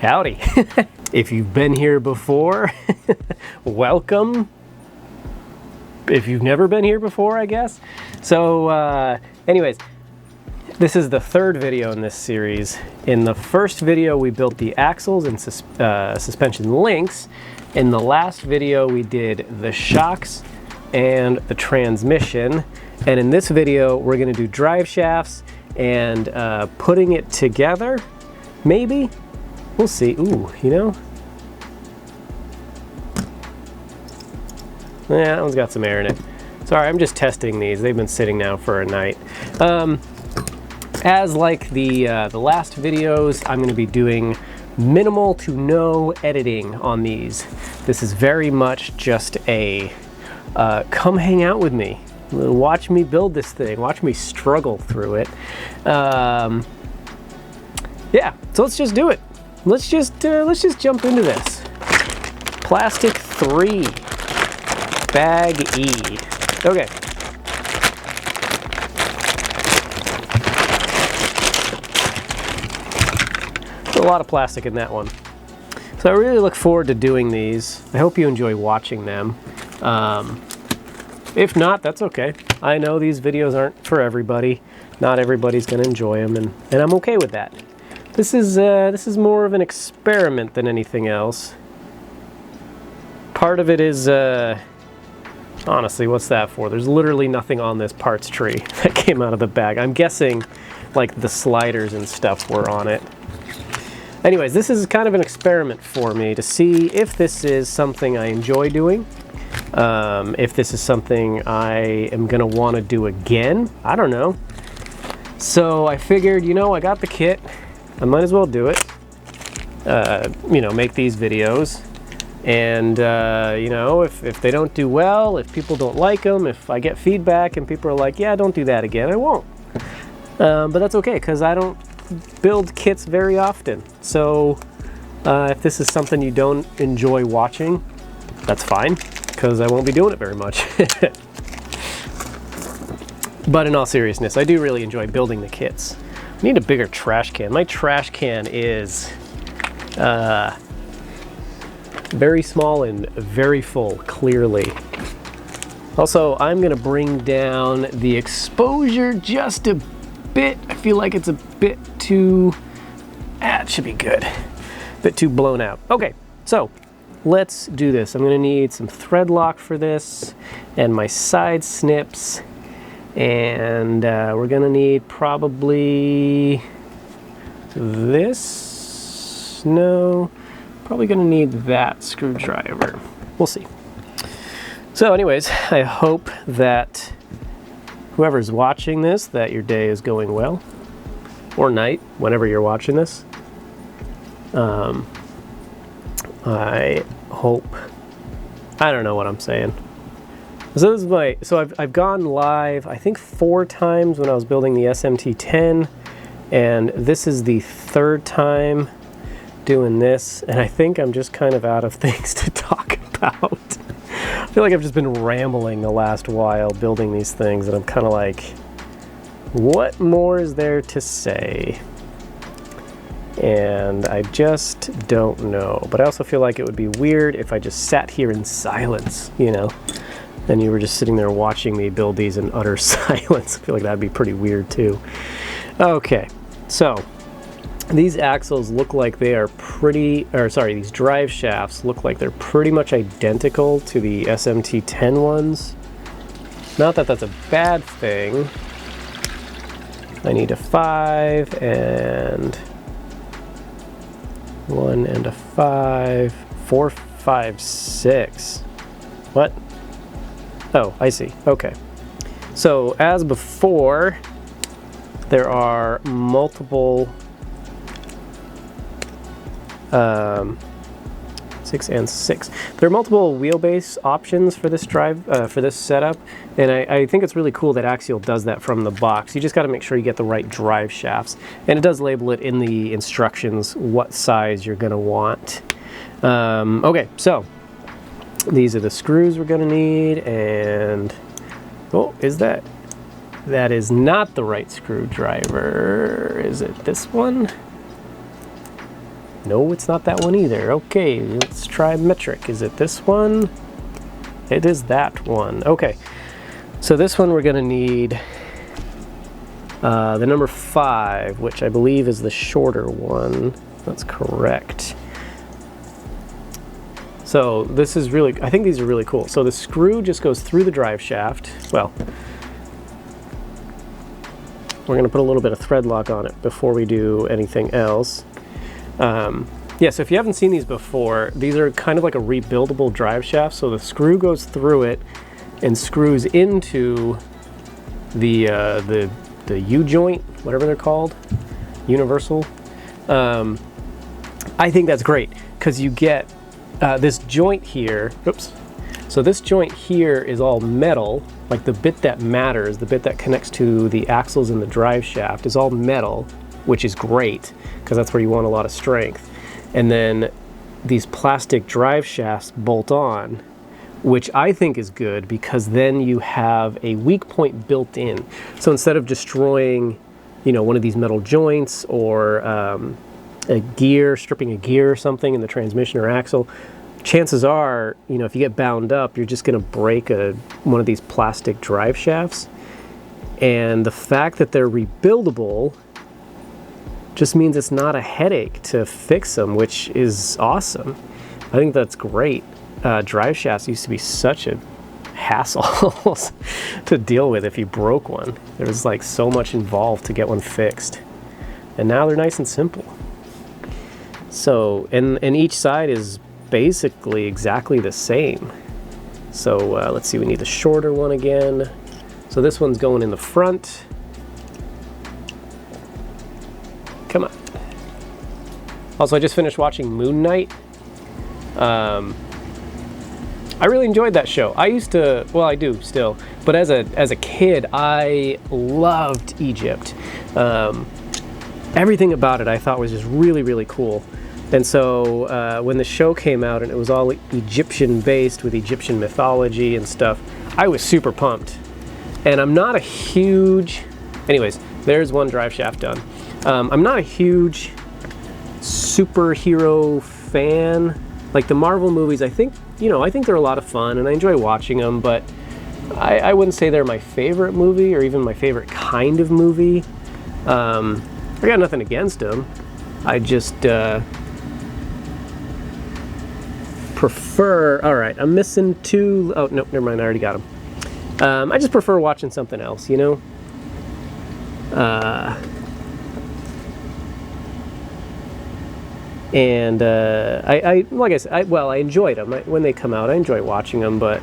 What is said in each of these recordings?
Howdy. If you've been here before, welcome. If you've never been here before, I guess. So anyways, this is the third video in this series. In the first video, we built the axles and suspension links. In the last video, we did the shocks and the transmission. And in this video, we're gonna do drive shafts and putting it together, maybe? We'll see. Ooh, you know? Yeah, that one's got some air in it. Sorry, I'm just testing these. They've been sitting now for a night. As like the last videos, I'm going to be doing minimal to no editing on these. This is very much just a come hang out with me. Watch me build this thing. Watch me struggle through it. Yeah, so let's just do it. Let's just jump into this. Plastic 3, bag E. Okay. A lot of plastic in that one. So I really look forward to doing these. I hope you enjoy watching them. If not, that's okay. I know these videos aren't for everybody. Not everybody's gonna enjoy them, and I'm okay with that. This is more of an experiment than anything else. Part of it is, honestly, what's that for? There's literally nothing on this parts tree that came out of the bag. I'm guessing like the sliders and stuff were on it. Anyways, this is kind of an experiment for me to see if this is something I enjoy doing. If this is something I am gonna want to do again. I don't know. So I figured, you know, I got the kit. I might as well do it. You know, make these videos. And, you know, if they don't do well, if people don't like them, if I get feedback and people are like, yeah, don't do that again, I won't. But that's okay, because I don't build kits very often. So if this is something you don't enjoy watching, that's fine, because I won't be doing it very much. But in all seriousness, I do really enjoy building the kits. I need a bigger trash can. My trash can is very small and very full, clearly. Also, I'm gonna bring down the exposure just a bit. I feel like it's a bit too, it should be good. A bit too blown out. Okay, so let's do this. I'm gonna need some thread lock for this and my side snips. And we're gonna need probably this. No, probably gonna need that screwdriver. We'll see. So anyways, I hope that whoever's watching this, that your day is going well, or night, whenever you're watching this. I hope, I don't know what I'm saying. So this is so I've gone live, I think 4 times when I was building the SMT10, and this is the 3rd time doing this, and I think I'm just kind of out of things to talk about. I feel like I've just been rambling the last while building these things, and I'm kind of like, what more is there to say? And I just don't know. But I also feel like it would be weird if I just sat here in silence, you know? And you were just sitting there watching me build these in utter silence. I feel like that'd be pretty weird too. Okay, so these axles look like they are these drive shafts look like they're pretty much identical to the SMT10 ones. Not that that's a bad thing. I need a 5 and 1 and a 5, 4, 5, 6. What? Oh, I see. Okay. So as before, there are multiple 6 and 6. There are multiple wheelbase options for this for this setup, and I think it's really cool that Axial does that from the box. You just got to make sure you get the right drive shafts, and it does label it in the instructions what size you're going to want. Okay, so these are the screws we're going to need, and oh, that is not the right screwdriver. Is it this one? No, it's not that one either. Okay, let's try metric. Is it this one? It is that one. Okay, so this one we're gonna need the number 5, which I believe is the shorter one. That's correct. So this is really, I think these are really cool. So the screw just goes through the drive shaft. Well, we're gonna put a little bit of thread lock on it before we do anything else. Yeah, so if you haven't seen these before, these are kind of like a rebuildable drive shaft. So the screw goes through it and screws into the U-joint, whatever they're called, universal. I think that's great because you get this joint here. Oops. So this joint here is all metal, like the bit that matters, the bit that connects to the axles in the drive shaft is all metal, which is great because that's where you want a lot of strength. And then these plastic drive shafts bolt on, which I think is good because then you have a weak point built in. So instead of destroying, you know, one of these metal joints or a gear, stripping a gear or something in the transmission or axle, chances are, you know, if you get bound up, you're just going to break one of these plastic drive shafts. And the fact that they're rebuildable just means it's not a headache to fix them, which is awesome. I think that's great. Drive shafts used to be such a hassle to deal with if you broke one. There was like so much involved to get one fixed. And now they're nice and simple. So, and each side is basically exactly the same. So let's see, we need the shorter one again. So this one's going in the front. Come on. Also, I just finished watching Moon Knight. I really enjoyed that show. I used to, well, I do still, but as a kid, I loved Egypt. Everything about it I thought was just really, really cool. And so when the show came out and it was all Egyptian based with Egyptian mythology and stuff, I was super pumped. And I'm not a huge, anyways, there's one drive shaft done. I'm not a huge superhero fan. Like the Marvel movies, I think, you know, I think they're a lot of fun and I enjoy watching them, but I wouldn't say they're my favorite movie or even my favorite kind of movie. I got nothing against them. I just prefer, all right, I'm missing 2, oh, no, never mind, I already got them. I just prefer watching something else, you know? And I like I said, I enjoyed them when they come out. I enjoy watching them, but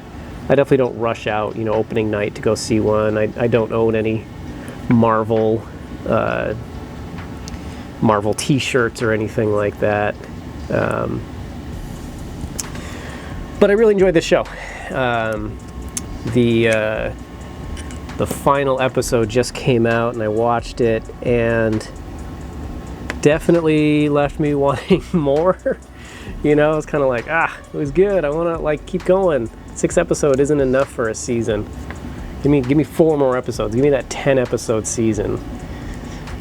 I definitely don't rush out, you know, opening night to go see one. I don't own any Marvel Marvel T-shirts or anything like that. But I really enjoyed the show. The final episode just came out, and I watched it, and definitely left me wanting more. You know, it's kind of like, it was good. I want to like keep going. 6 episodes isn't enough for a season. Give me 4 more episodes. Give me that 10 episode season.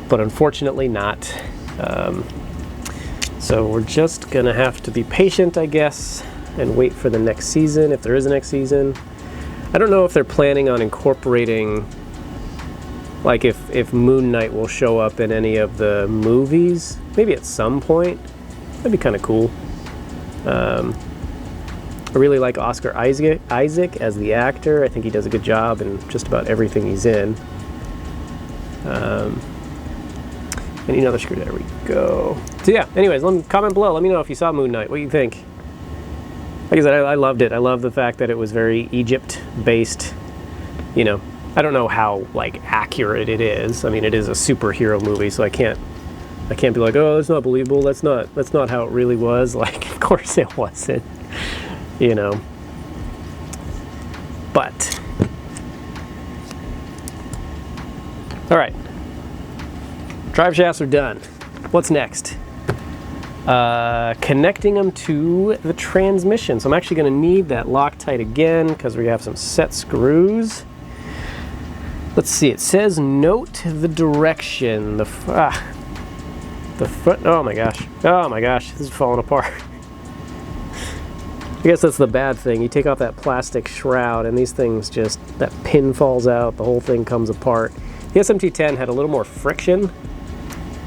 But unfortunately not. So we're just gonna have to be patient, I guess, and wait for the next season, if there is a next season. I don't know if they're planning on incorporating, like if Moon Knight will show up in any of the movies, maybe at some point. That'd be kind of cool. I really like Oscar Isaac as the actor. I think he does a good job in just about everything he's in. And another screw, there we go. So yeah, anyways, comment below, let me know if you saw Moon Knight, what you think. Like I said, I loved it. I love the fact that it was very Egypt-based, you know. I don't know how like accurate it is. I mean, it is a superhero movie, so I can't be like, oh, that's not believable. That's not how it really was. Like, of course it wasn't, you know. But all right, drive shafts are done. What's next? Connecting them to the transmission. So I'm actually going to need that Loctite again because we have some set screws. Let's see, it says note the direction. The front, oh my gosh, this is falling apart. I guess that's the bad thing. You take off that plastic shroud and these things just, that pin falls out, the whole thing comes apart. The SMT-10 had a little more friction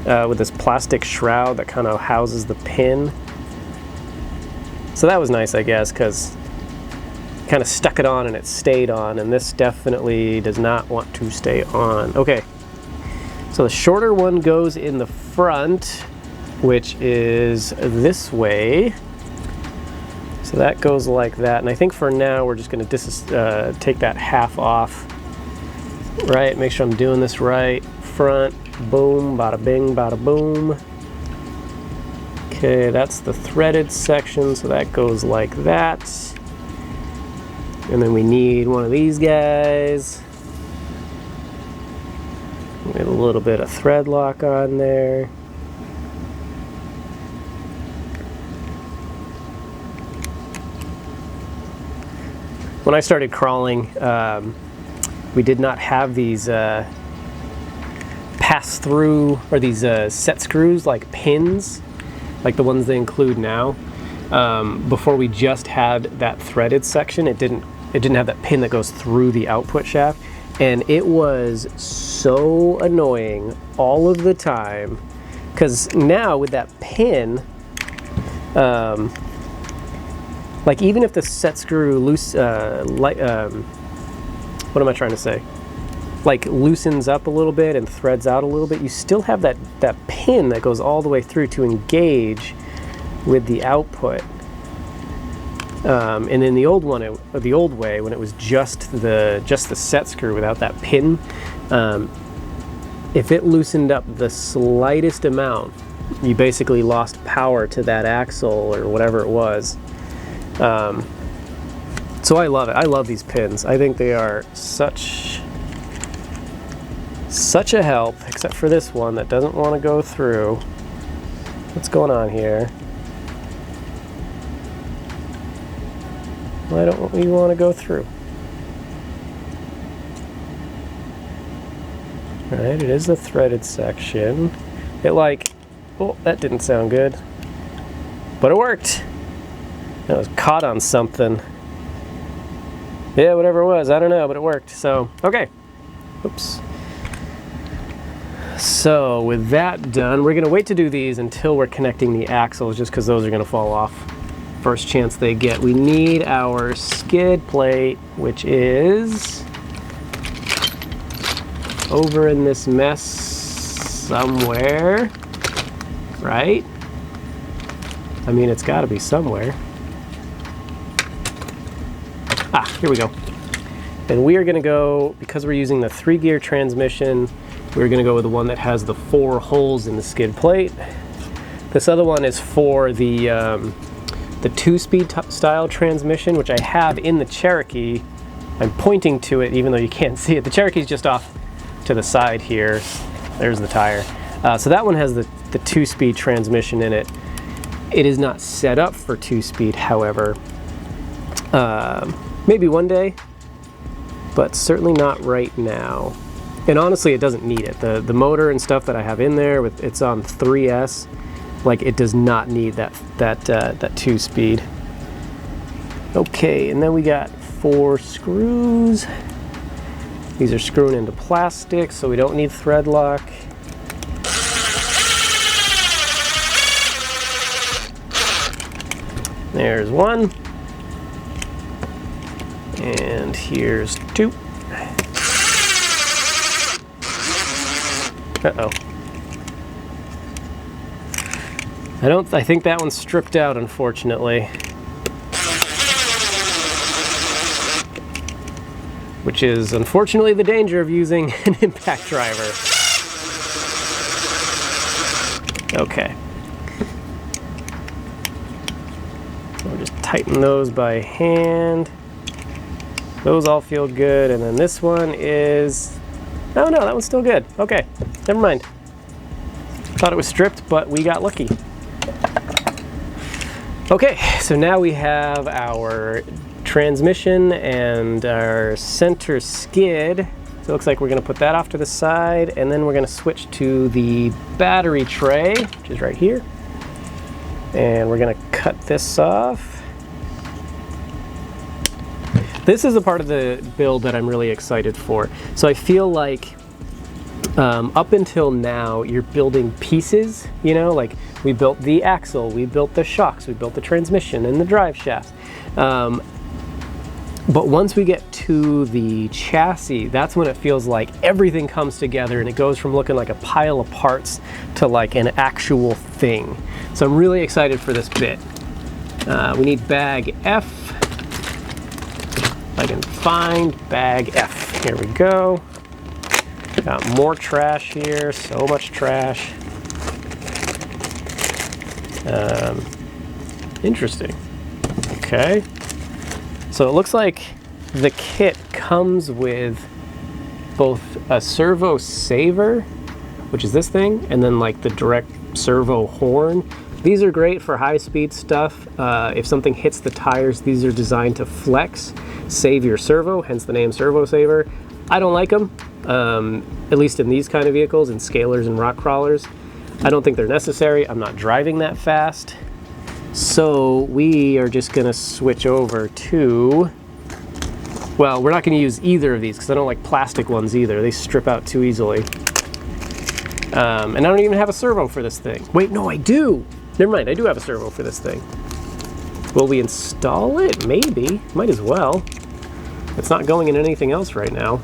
with this plastic shroud that kind of houses the pin. So that was nice, I guess, because kind of stuck it on and it stayed on, and this definitely does not want to stay on. Okay, so the shorter one goes in the front, which is this way. So that goes like that, and I think for now we're just going to take that half off. Right, make sure I'm doing this right. Front, boom, bada bing, bada boom. Okay, that's the threaded section, so that goes like that. And then we need one of these guys. We have a little bit of thread lock on there. When I started crawling, we did not have these pass-through, or these set screws like pins, like the ones they include now. Before we just had that threaded section, it didn't have that pin that goes through the output shaft, and it was so annoying all of the time, because now with that pin, like even if the set screw loose, what am I trying to say? Like loosens up a little bit and threads out a little bit, you still have that pin that goes all the way through to engage with the output. And in the old one, the old way, when it was just the set screw without that pin, if it loosened up the slightest amount, you basically lost power to that axle or whatever it was. So I love it. I love these pins. I think they are such a help, except for this one that doesn't want to go through. What's going on here? Why don't we want to go through? Alright, it is the threaded section. Oh, that didn't sound good. But it worked! That was caught on something. Yeah, whatever it was, I don't know, but it worked. So, okay. Oops. So, with that done, we're going to wait to do these until we're connecting the axles, just because those are going to fall off first chance they get. We need our skid plate, which is over in this mess somewhere, right? I mean, it's got to be somewhere. Ah, here we go. And we are going to go, because we're using the 3-gear transmission, we're going to go with the one that has the 4 holes in the skid plate. This other one is for the 2-speed style transmission, which I have in the Cherokee. I'm pointing to it even though you can't see it. The Cherokee's just off to the side here. There's the tire. So that one has the 2-speed transmission in it. It is not set up for 2-speed, however. Maybe one day, but certainly not right now. And honestly, it doesn't need it. The motor and stuff that I have in there, it's on 3S. Like, it does not need that 2-speed. Okay, and then we got 4 screws. These are screwing into plastic, so we don't need thread lock. There's 1. And here's 2. Uh-oh. I think that one's stripped out, unfortunately. Which is, unfortunately, the danger of using an impact driver. Okay. So we'll just tighten those by hand. Those all feel good, and then this one is... Oh no, that one's still good. Okay, never mind. Thought it was stripped, but we got lucky. Okay, so now we have our transmission and our center skid So it looks like we're going to put that off to the side, and then we're going to switch to the battery tray, which is right here. And we're going to cut this off. This is the part of the build that I'm really excited for. So I feel like up until now, you're building pieces, you know, like we built the axle, we built the shocks, we built the transmission and the drive shafts. But once we get to the chassis, that's when it feels like everything comes together and it goes from looking like a pile of parts to like an actual thing. So I'm really excited for this bit. We need bag F. If I can find bag F. Here we go. Got more trash here, so much trash. Interesting. Okay. So it looks like the kit comes with both a servo saver, which is this thing, and then like the direct servo horn. These are great for high-speed stuff. If something hits the tires, these are designed to flex, save your servo, hence the name Servo Saver. I don't like them, at least in these kind of vehicles, in scalers and rock crawlers. I don't think they're necessary. I'm not driving that fast. So we are just gonna switch over to, well, we're not gonna use either of these because I don't like plastic ones either. They strip out too easily. And I don't even have a servo for this thing. Wait, no, I do. Never mind, I do have a servo for this thing. Will we install it? Maybe, might as well. It's not going in anything else right now.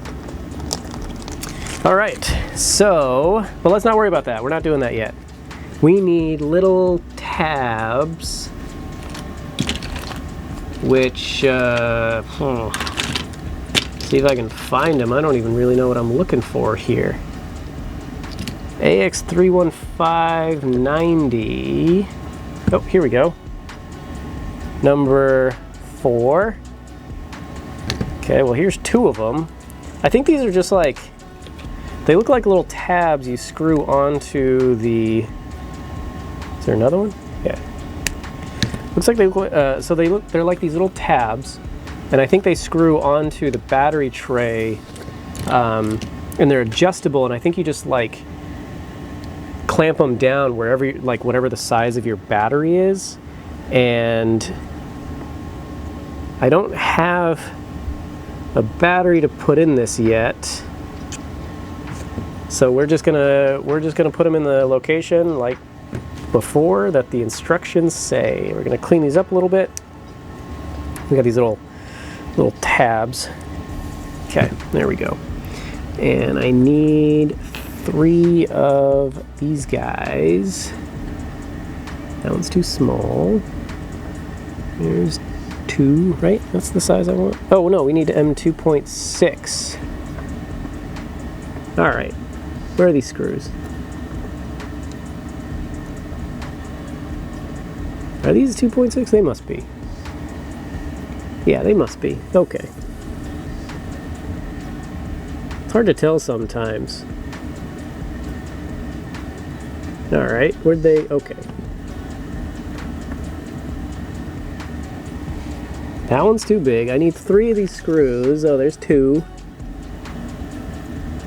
All right, so, well, let's not worry about that. We're not doing that yet. We need little tabs, which, see if I can find them. I don't even really know what I'm looking for here. AX31590. Oh, here we go. Number 4. Okay, well, here's 2 of them. I think these are just like, they look like little tabs you screw onto the, is there another one? Yeah. Looks like they look, they're like these little tabs, and I think they screw onto the battery tray, and they're adjustable, and I think you just like clamp them down wherever, like whatever the size of your battery is. And I don't have a battery to put in this yet, so we're just gonna put them in the location like before that the instructions say. We're gonna clean these up a little bit. We got these little tabs. Okay, there we go. And I need 3 of these guys. That one's too small. Here's 2, right? That's the size I want. Oh no, we need M2.6. All right, where are these screws? Are these 2.6? They must be. Yeah, they must be. Okay. It's hard to tell sometimes. All right, where'd they? Okay. That one's too big. I need 3 of these screws. Oh, there's 2.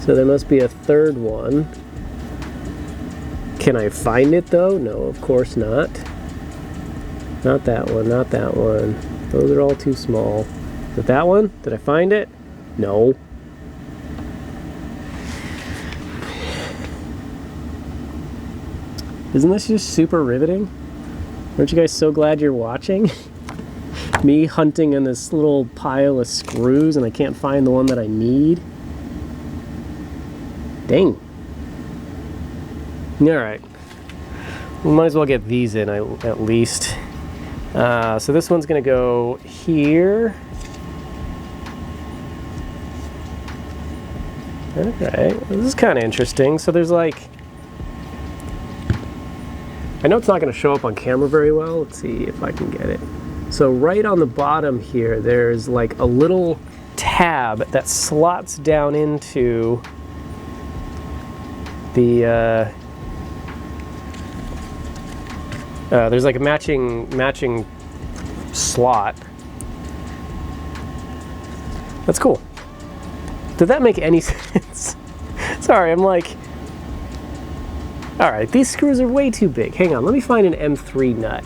So there must be a 3rd one. Can I find it though? No, of course not. Not that one, not that one. Those are all too small. Is it that one? Did I find it? No. Isn't this just super riveting? Aren't you guys so glad you're watching? Me hunting in this little pile of screws and I can't find the one that I need. Dang. Alright. We might as well get these in at least. So this one's going to go here. Okay, this is kind of interesting. So there's like, I know it's not going to show up on camera very well. Let's see if I can get it. So right on the bottom here, there's like a little tab that slots down into the, there's like a matching slot. That's cool. Did that make any sense? Sorry, I'm like... Alright, these screws are way too big. Hang on, let me find an M3 nut.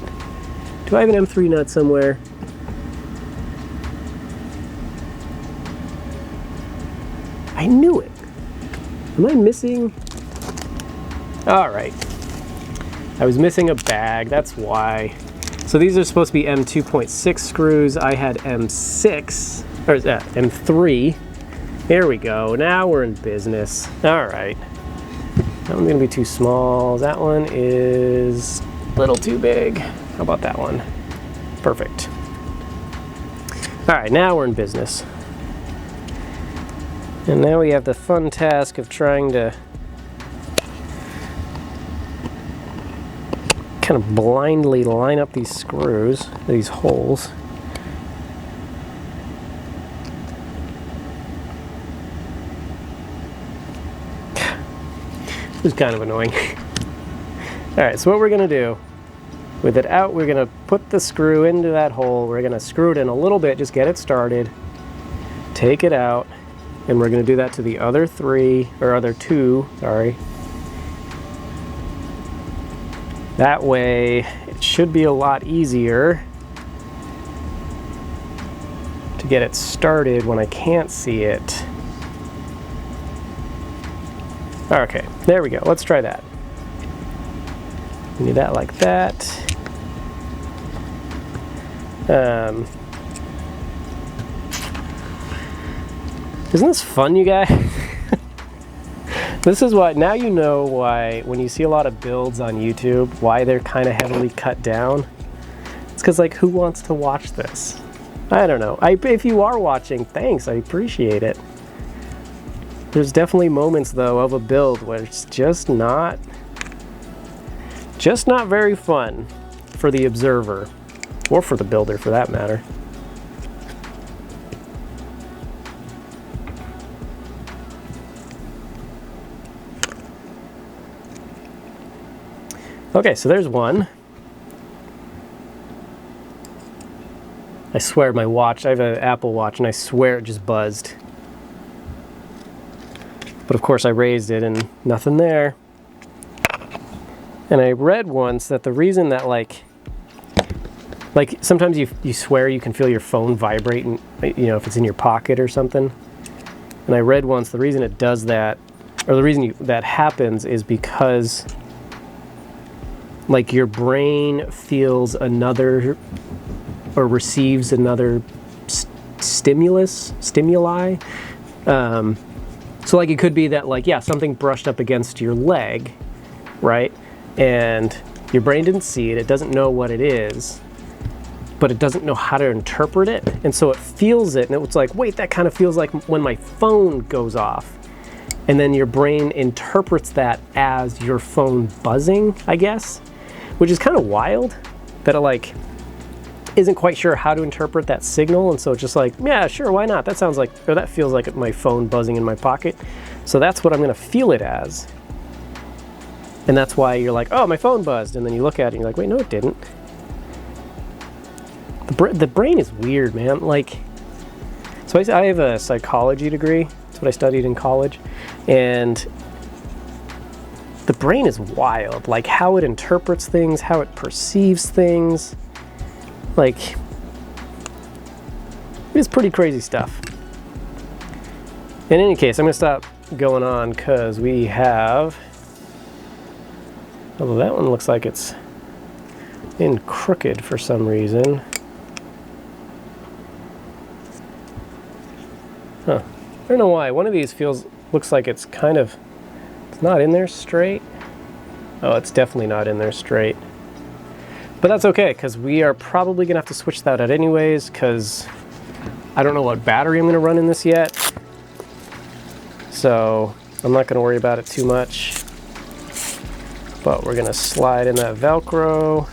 Do I have an M3 nut somewhere? I knew it. Am I missing? Alright. I was missing a bag, that's why. So these are supposed to be M2.6 screws. I had M6, or M3. There we go, now we're in business. Alright. That one's gonna be too small. That one is a little too big. How about that one? Perfect. Alright, now we're in business. And now we have the fun task of trying to kind of blindly line up these screws, these holes. This is kind of annoying. Alright, so what we're going to do, with it out, we're going to put the screw into that hole. We're going to screw it in a little bit, just get it started. Take it out, and we're going to do that to the other two, sorry. That way, it should be a lot easier to get it started when I can't see it. Okay, there we go. Let's try that. Do that like that. Isn't this fun, you guys? This is why, now you know why when you see a lot of builds on YouTube, why they're kind of heavily cut down. It's because, like, who wants to watch this? I don't know. If you are watching, thanks, I appreciate it. There's definitely moments, though, of a build where it's just not very fun for the observer, or for the builder, for that matter. Okay, so there's one. I swear my watch, I have an Apple Watch, and I swear it just buzzed. But of course I raised it and nothing there. And I read once that the reason that like sometimes you swear you can feel your phone vibrate, and you know, if it's in your pocket or something. And I read once the reason it does that, or the reason that happens, is because like your brain feels another or receives another stimuli. So like it could be that, like, yeah, something brushed up against your leg, right? And your brain didn't see it, it doesn't know what it is, but it doesn't know how to interpret it. And so it feels it, and it's like, wait, that kind of feels like when my phone goes off. And then your brain interprets that as your phone buzzing, I guess, which is kind of wild that it like isn't quite sure how to interpret that signal, and so it's just like, yeah, sure, why not? That sounds like, or that feels like my phone buzzing in my pocket. So that's what I'm gonna feel it as. And that's why you're like, oh, my phone buzzed, and then you look at it and you're like, wait, no, it didn't. The brain is weird, man. Like, so I have a psychology degree. That's what I studied in college. And the brain is wild, like how it interprets things, how it perceives things. Like, it's pretty crazy stuff. In any case, I'm gonna stop going on because we have, although that one looks like it's in crooked for some reason. Huh. I don't know why. One of these looks like it's kind of, it's not in there straight. Oh, it's definitely not in there straight. But that's okay, because we are probably going to have to switch that out anyways, because I don't know what battery I'm going to run in this yet. So I'm not going to worry about it too much. But we're going to slide in that Velcro.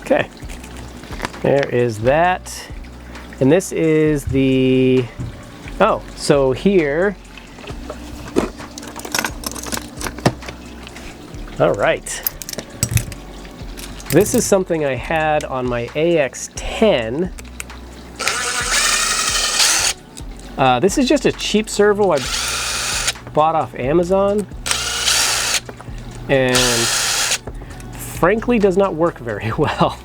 Okay. There is that. And this is the, oh, so here, all right. This is something I had on my AX10. This is just a cheap servo I bought off Amazon, and frankly does not work very well.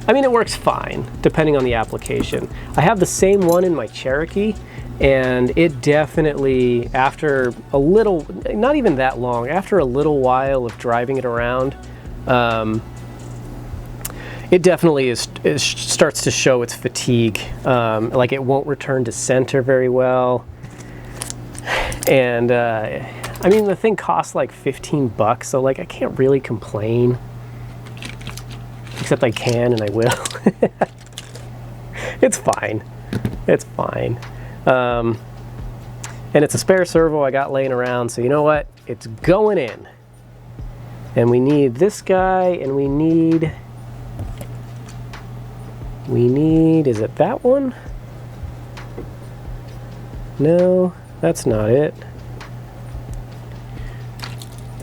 I mean, it works fine, depending on the application. I have the same one in my Cherokee, and it definitely, after a little, not even that long, after a little while of driving it around, it definitely starts to show its fatigue. Like it won't return to center very well. And I mean, the thing costs like 15 bucks, so like I can't really complain. Except I can, and I will. It's fine. It's fine. And it's a spare servo I got laying around, so you know what? It's going in. And we need this guy, and we need, is it that one? No, that's not it.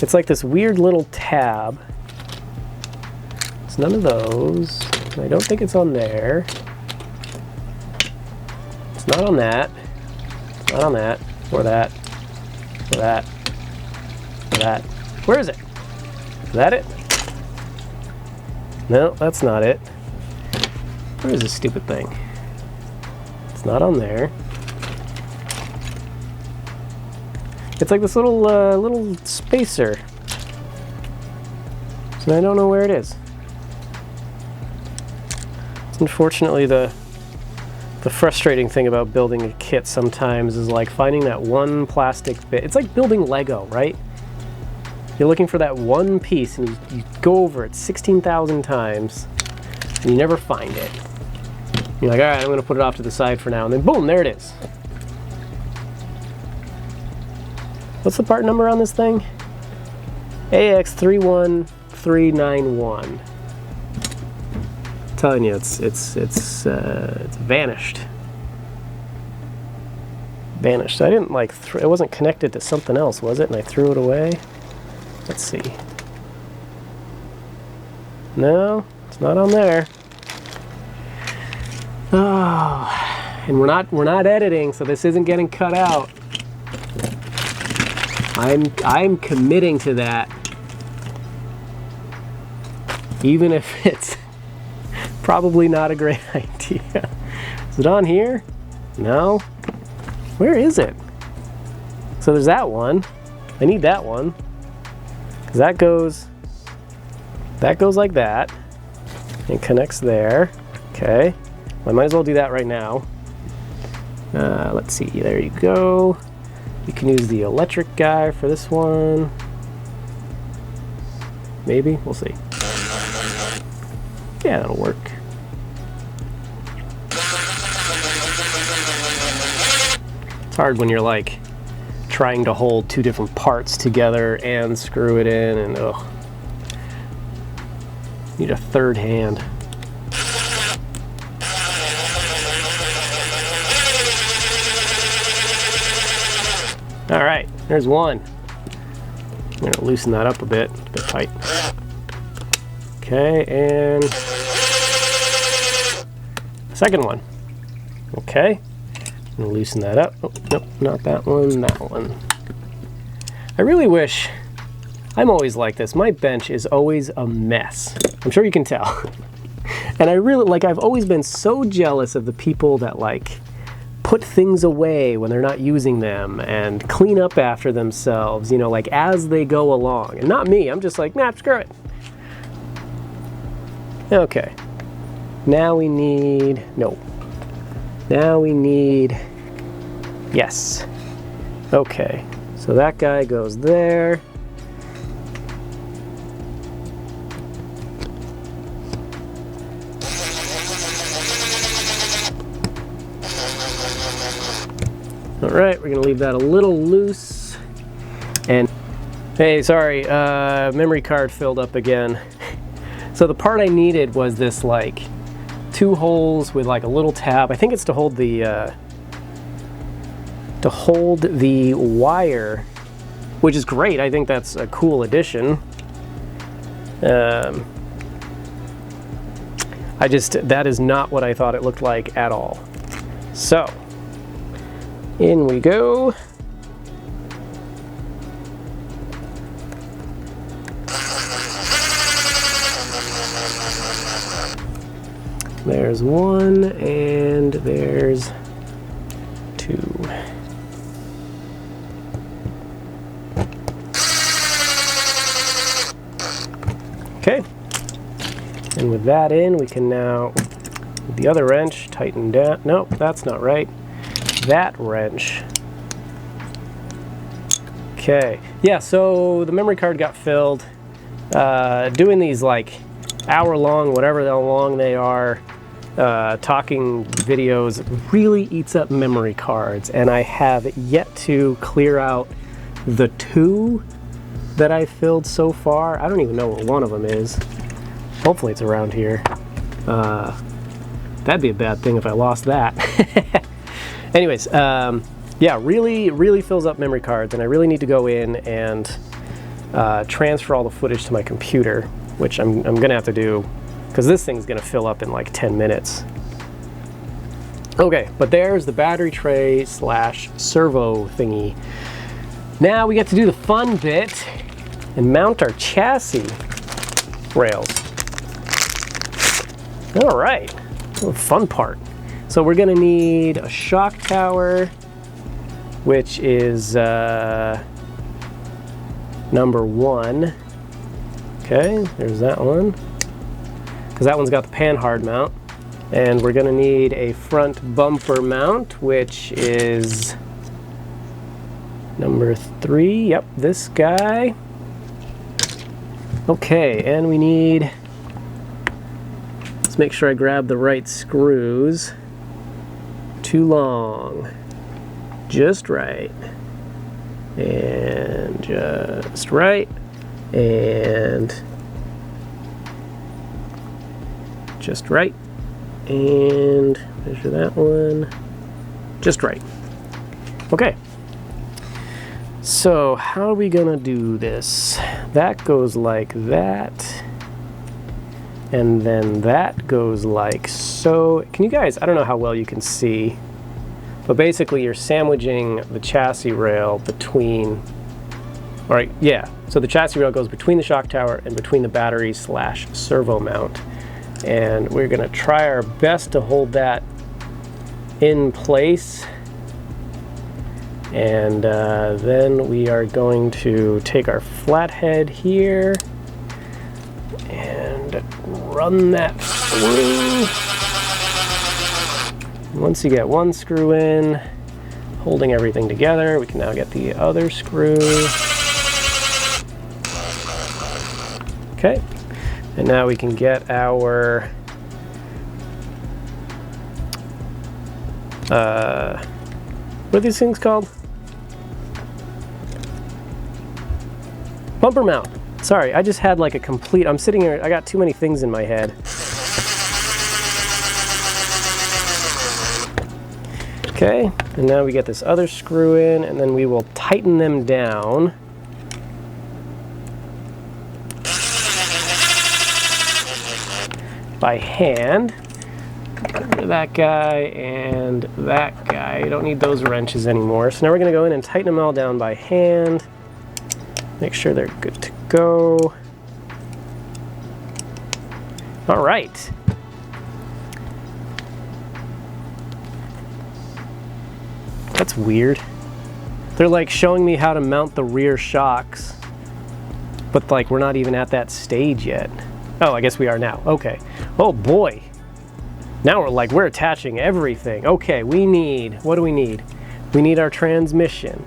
It's like this weird little tab. It's none of those. I don't think it's on there. It's not on that. It's not on that. Or that. Or that. Or that. Where is it? Is that it? No, that's not it. Where is this stupid thing? It's not on there. It's like this little little spacer. So I don't know where it is. It's unfortunately the frustrating thing about building a kit sometimes is like finding that one plastic bit. It's like building Lego, right? You're looking for that one piece and you go over it 16,000 times and you never find it. You're like, all right, I'm gonna put it off to the side for now, and then boom, there it is. What's the part number on this thing? AX31391. I'm telling you, it's vanished. Vanished. I didn't like, it wasn't connected to something else, was it? And I threw it away. Let's see. No, it's not on there. Oh, and we're not editing, so this isn't getting cut out. I'm committing to that, even if it's probably not a great idea. Is it on here? No. Where is it? So there's that one. I need that one. 'Cause that goes like that. It connects there. Okay. I might as well do that right now. Let's see. There you go. You can use the electric guy for this one. Maybe. We'll see. Yeah, that'll work. It's hard when you're like trying to hold two different parts together and screw it in, and ugh. Need a third hand. All right, there's one. I'm gonna loosen that up a bit. It's a bit tight. Okay, and second one. Okay, I'm gonna loosen that up. Oh, nope, not that one, that one. I really wish, I'm always like this. My bench is always a mess. I'm sure you can tell. And I really, like, I've always been so jealous of the people that like put things away when they're not using them and clean up after themselves, you know, like as they go along. And not me, I'm just like, nah, screw it. Okay. Now we need, no. Now we need, yes. Okay, so that guy goes there. All right, we're gonna leave that a little loose. And hey, sorry, memory card filled up again. So the part I needed was this like 2 holes with like a little tab. I think it's to hold the wire which is great. I think that's a cool addition. That is not what I thought it looked like at all. So, in we go. There's one, and there's two. Okay. And with that in, we can now, with the other wrench, tighten down. Nope, that's not right. That wrench. Okay. Yeah, so the memory card got filled. Doing these like hour-long, whatever how long they are, talking videos really eats up memory cards, and I have yet to clear out the 2 that I filled so far. I don't even know what one of them is. Hopefully it's around here. That'd be a bad thing if I lost that. Anyways, yeah, really fills up memory cards, and I really need to go in and transfer all the footage to my computer, which I'm gonna have to do, because this thing's gonna fill up in like 10 minutes. Okay, but there's the battery tray / servo thingy. Now we get to do the fun bit and mount our chassis rails. All right, the fun part. So we're gonna need a shock tower, which is number 1. Okay, there's that one, because that one's got the panhard mount. And we're gonna need a front bumper mount, which is number 3. Yep, this guy. Okay, and we need, let's make sure I grab the right screws. Too long. Just right. And just right. And just right. And measure that one. Just right. Okay. So how are we gonna do this? That goes like that. And then that goes like so. Can you guys, I don't know how well you can see, but basically you're sandwiching the chassis rail between, all right, yeah. So the chassis rail goes between the shock tower and between the battery / servo mount. And we're gonna try our best to hold that in place. And then we are going to take our flathead here and run that through. Once you get one screw in, holding everything together, we can now get the other screw. Okay, and now we can get our what are these things called? Bumper mount. Sorry, I just had like a complete, I'm sitting here, I got too many things in my head. Okay, and now we get this other screw in, and then we will tighten them down. By hand. That guy and that guy. You don't need those wrenches anymore. So now we're going to go in and tighten them all down by hand. Make sure they're good to go. All right. That's weird. They're like showing me how to mount the rear shocks, but like we're not even at that stage yet. Oh, I guess we are now. Okay. Oh boy. Now we're attaching everything. Okay, we need, what do we need? We need our transmission.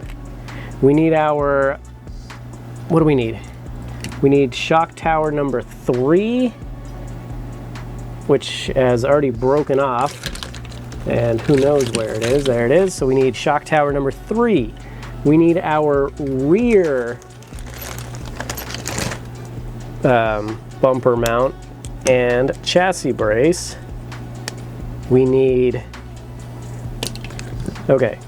We need our, what do we need? We need shock tower number 3, which has already broken off, and who knows where it is. There it is. So we need shock tower number 3. We need our rear bumper mount and chassis brace. We need, okay,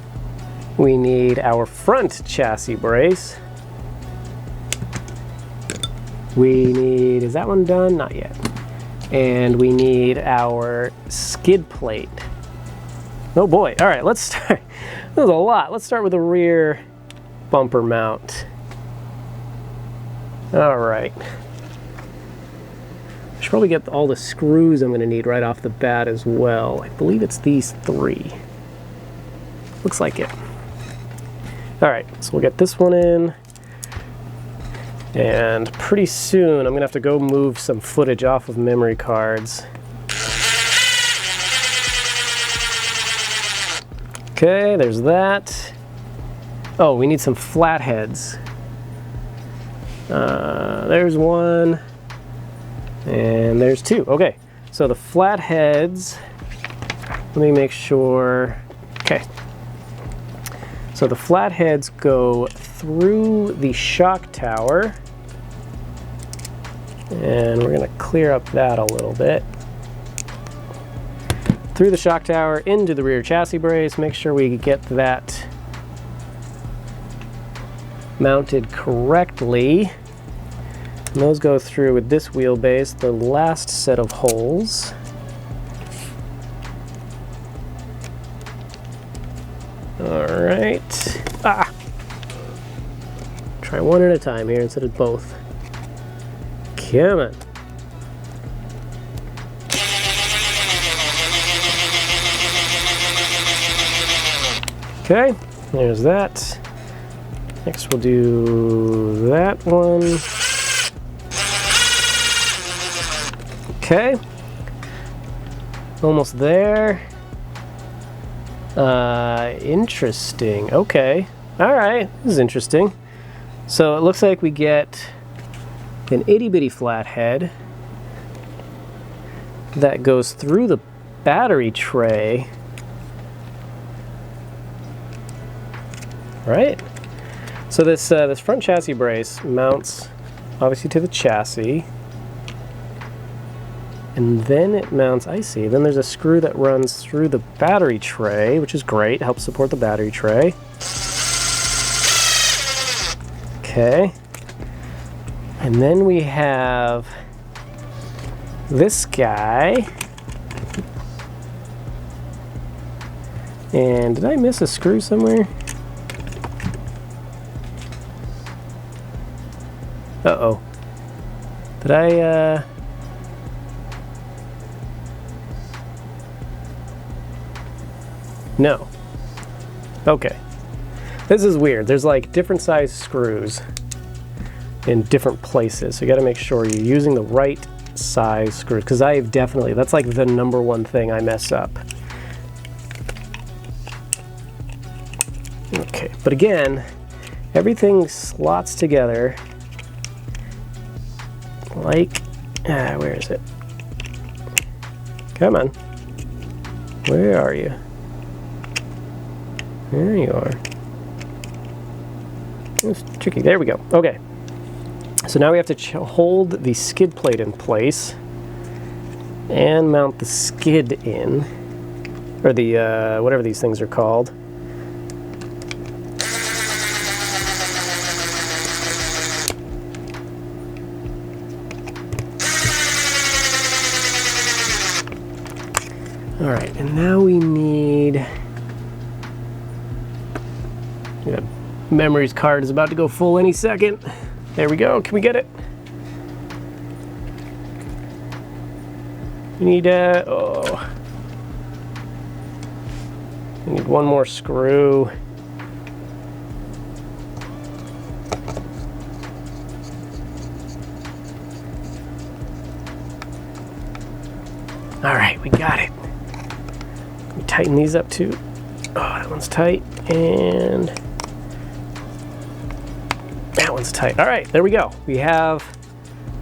we need our front chassis brace, We need, is that one done? Not yet. And we need our skid plate. Oh boy, all right, let's start. There's a lot. Let's start with the rear bumper mount. All right. I should probably get all the screws I'm gonna need right off the bat as well. I believe it's these 3. Looks like it. All right, so we'll get this one in. And pretty soon, I'm gonna have to go move some footage off of memory cards. Okay, there's that. Oh, we need some flatheads. There's one, and there's 2. Okay, so the flatheads, let me make sure. Okay, so the flatheads go through the shock tower, and we're gonna clear up that a little bit. Through the shock tower into the rear chassis brace, make sure we get that mounted correctly. And those go through with this wheelbase, the last set of holes. All right. Ah! Try one at a time here instead of both. Come on. Okay, there's that. Next we'll do that one. Okay. Almost there. Interesting. Okay. All right, this is interesting. So it looks like we get an itty bitty flathead that goes through the battery tray. Right. So this this front chassis brace mounts obviously to the chassis, and then it mounts, I see, then there's a screw that runs through the battery tray, which is great, helps support the battery tray. Okay. And then we have this guy. And did I miss a screw somewhere? Uh-oh. Did I, No. Okay. This is weird. There's like different size screws in different places. So you got to make sure you're using the right size screws, because I've definitely, that's like the #1 thing I mess up. Okay, but again, everything slots together like, where is it? Come on. Where are you? There you are. It's tricky. There we go. Okay. So now we have to hold the skid plate in place and mount the skid in, or the, whatever these things are called. All right, and now we need, yeah, memories card is about to go full any second. There we go. Can we get it? We need oh, we need one more screw. All right, we got it. We tighten these up too. Oh, that one's tight, and that one's tight. All right, there we go. We have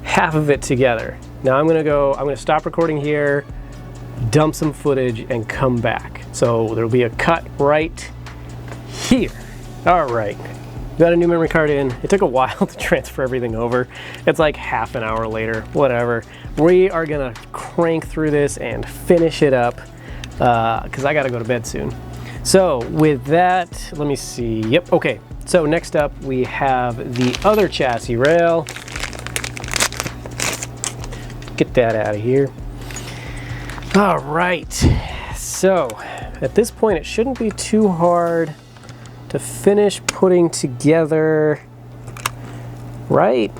half of it together. Now I'm gonna stop recording here, dump some footage, and come back. So there'll be a cut right here. All right, got a new memory card in. It took a while to transfer everything over. It's like half an hour later, whatever. We are gonna crank through this and finish it up because I gotta go to bed soon. So with that, let me see. Yep, okay. So next up we have the other chassis rail. get that out of here. All right, so at this point it shouldn't be too hard to finish putting together, right?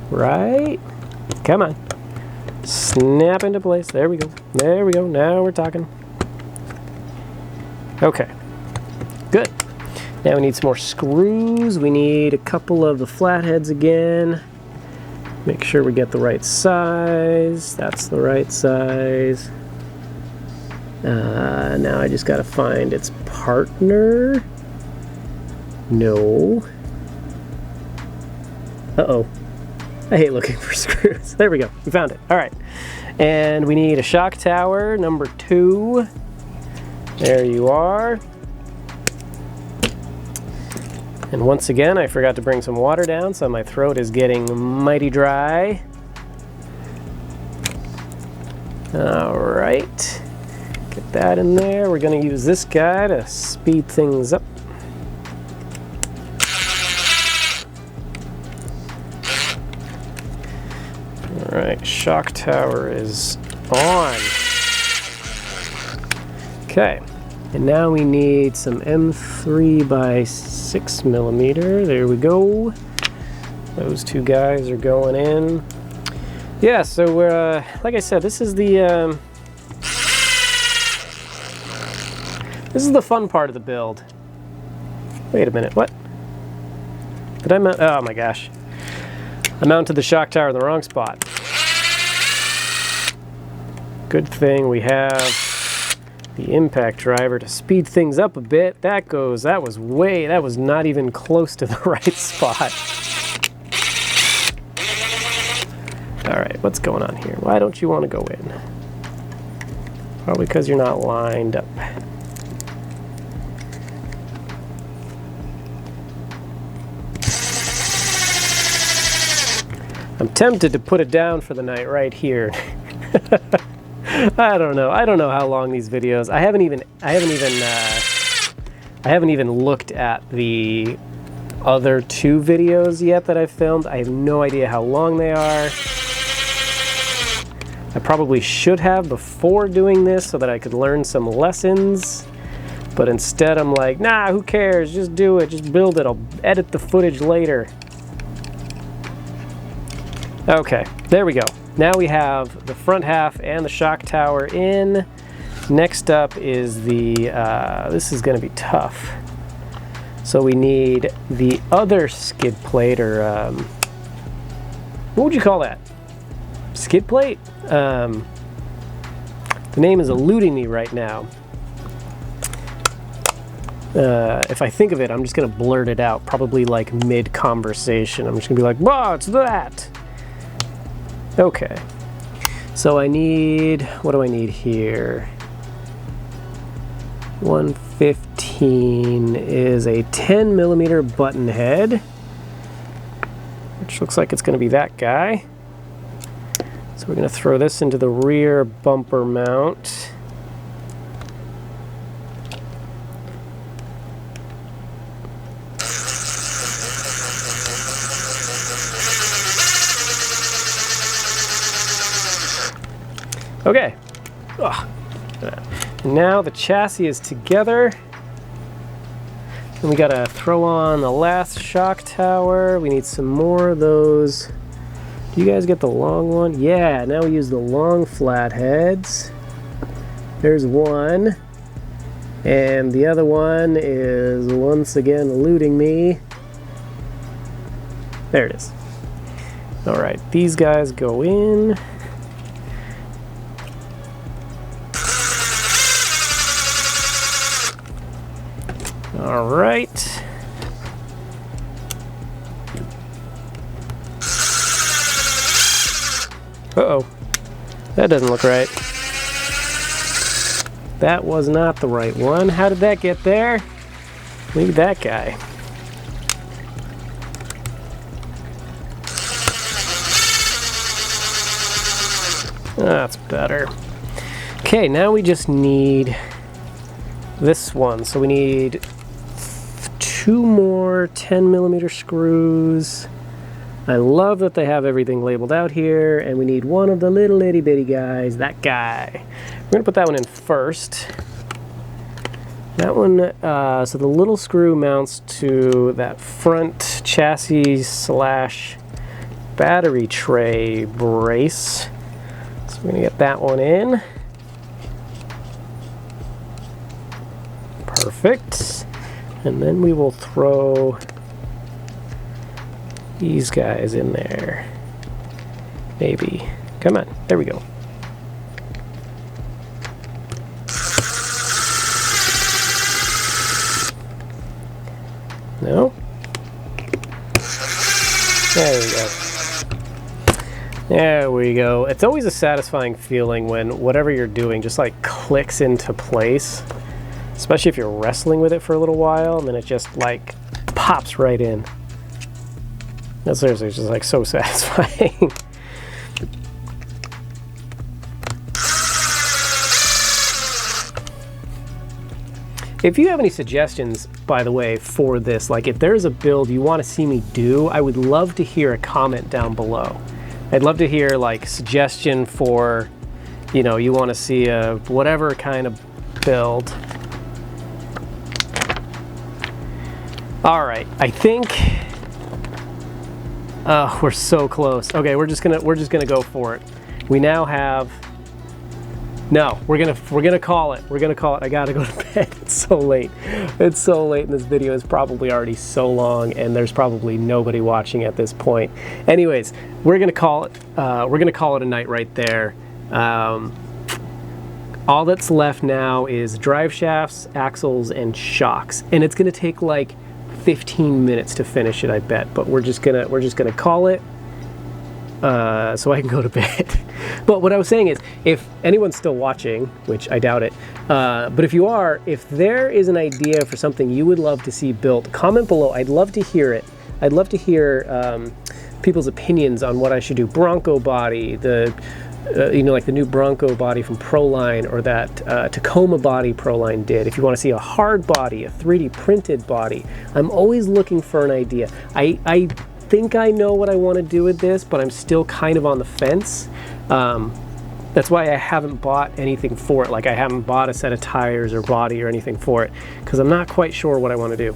Right? Come on. Snap into place. There we go. There we go. Now we're talking. Okay. Good. Now we need some more screws. We need a couple of the flatheads again. Make sure we get the right size. That's the right size. Now I just got to find its partner. No. Uh-oh. I hate looking for screws. There we go. We found it. All right. And we need a shock tower, number 2. There you are. And once again, I forgot to bring some water down, so my throat is getting mighty dry. All right. Get that in there. We're going to use this guy to speed things up. All right, shock tower is on. Okay, and now we need some M3 by 6mm. There we go. Those 2 guys are going in. Yeah, so we're, like I said, this is the fun part of the build. Wait a minute, what? Did I mount? Oh my gosh. I mounted the shock tower in the wrong spot. Good thing we have the impact driver to speed things up a bit. That was not even close to the right spot. All right, what's going on here? Why don't you want to go in? Probably because you're not lined up. I'm tempted to put it down for the night right here. I don't know how long these videos. I haven't even looked at the other 2 videos yet that I've filmed. I have no idea how long they are. I probably should have before doing this so that I could learn some lessons. But instead I'm like, nah, who cares? Just do it, just build it. I'll edit the footage later. Okay, there we go. Now we have the front half and the shock tower in. Next up is the, this is gonna be tough. So we need the other skid plate, or what would you call that? Skid plate? The name is eluding me right now. If I think of it, I'm just gonna blurt it out, probably like mid-conversation. I'm just gonna be like, wow, it's that! Okay, so I need, what do I need here? 115 is a 10mm button head, which looks like it's going to be that guy. So we're going to throw this into the rear bumper mount. Okay. Ugh. Now the chassis is together. And we gotta throw on the last shock tower. We need some more of those. Do you guys get the long one? Yeah, now we use the long flatheads. There's one. And the other one is once again eluding me. There it is. All right, these guys go in. All right. Uh-oh. That doesn't look right. That was not the right one. How did that get there? Maybe that guy. That's better. Okay, now we just need this one. So we need 2 more 10mm screws. I love that they have everything labeled out here, and we need one of the little itty bitty guys, that guy. We're gonna put that one in first. That one, so the little screw mounts to that front chassis slash battery tray brace. So we're gonna get that one in. Perfect. And then we will throw these guys in there. Maybe. Come on, there we go. No? There we go. There we go. It's always a satisfying feeling when whatever you're doing just like clicks into place. Especially if you're wrestling with it for a little while and then it just like pops right in. No, seriously, it's just like so satisfying. If you have any suggestions, by the way, for this, like if there's a build you want to see me do, I would love to hear a comment down below. I'd love to hear like suggestion for, you know, you want to see a whatever kind of build. All right, I think we're so close. Okay, we're just gonna go for it. We now have. No, we're gonna call it. We're gonna call it. I gotta go to bed. It's so late. It's so late, and this video is probably already so long, and there's probably nobody watching at this point. Anyways, we're gonna call it. We're gonna call it a night right there. All that's left now is drive shafts, axles, and shocks, and it's gonna take like 15 minutes to finish it, I bet. But we're just gonna call it so I can go to bed. But what I was saying is, if anyone's still watching, which I doubt it, but if you are, if there is an idea for something you would love to see built, comment below. I'd love to hear it. I'd love to hear people's opinions on what I should do. Bronco body, the you know, like the new Bronco body from Proline, or that Tacoma body Proline did. If you want to see a hard body, a 3D printed body, I'm always looking for an idea. I think I know what I want to do with this, but I'm still kind of on the fence. That's why I haven't bought anything for it. Like I haven't bought a set of tires or body or anything for it, because I'm not quite sure what I want to do.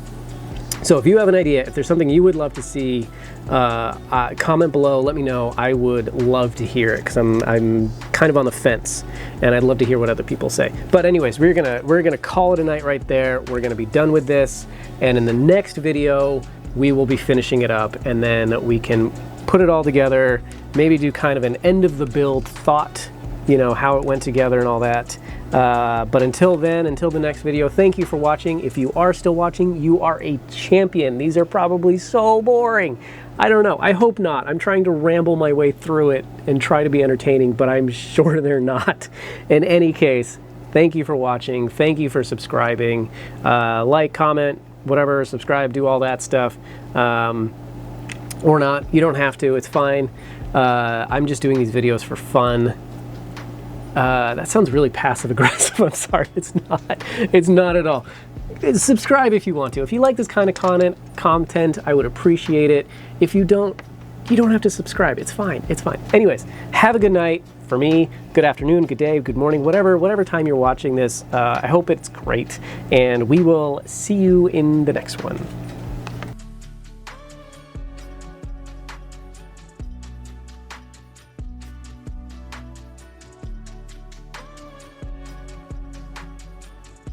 So if you have an idea, if there's something you would love to see, comment below, let me know. I would love to hear it, because I'm kind of on the fence, and I'd love to hear what other people say. But anyways, we're gonna call it a night right there. We're gonna be done with this, and in the next video, we will be finishing it up, and then we can put it all together, maybe do kind of an end of the build thought, you know, how it went together and all that. But until then, until the next video, thank you for watching. If you are still watching, you are a champion. These are probably so boring. I don't know. I hope not. I'm trying to ramble my way through it and try to be entertaining, but I'm sure they're not. In any case, thank you for watching. Thank you for subscribing. Like, comment, whatever, subscribe, do all that stuff. Or not. You don't have to. It's fine. I'm just doing these videos for fun. That sounds really passive-aggressive. I'm sorry. It's not. It's not at all. Subscribe if you want to. If you like this kind of content, I would appreciate it. If you don't, you don't have to subscribe. It's fine. It's fine. Anyways, have a good night. For me, good afternoon, good day, good morning, whatever time you're watching this. I hope it's great, and we will see you in the next one.